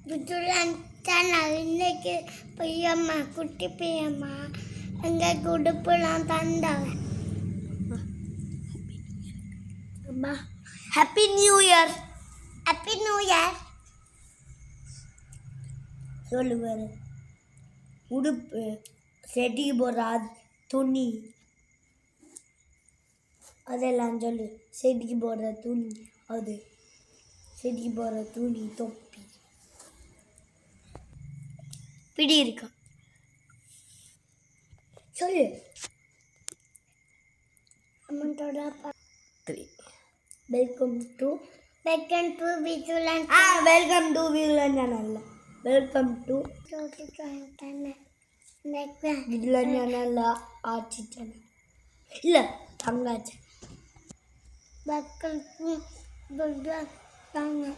விட்டுலாம் சேனல் இன்னைக்கு பையம்மா குட்டி பையம்மா எங்கள் குடுப்பெல்லாம் தந்தாங்க. Happy new year. Happy new year சொல்லுவார். உடுப்பு செடிக்கு போடுற துணி அதெல்லாம் சொல்லு. செடிக்கு போடுற துணி, அது செடிக்கு போடுற துணி, தொப்பி பிடி இருக்கா சொல்லு. அம்மன்டோட 3 welcome to Vijulan. Welcome to Vijulan channel. Welcome to Vijulan channel. ஆட்சி சேனல் இல்லை தங்காச்சு. Welcome to Vijulan channel.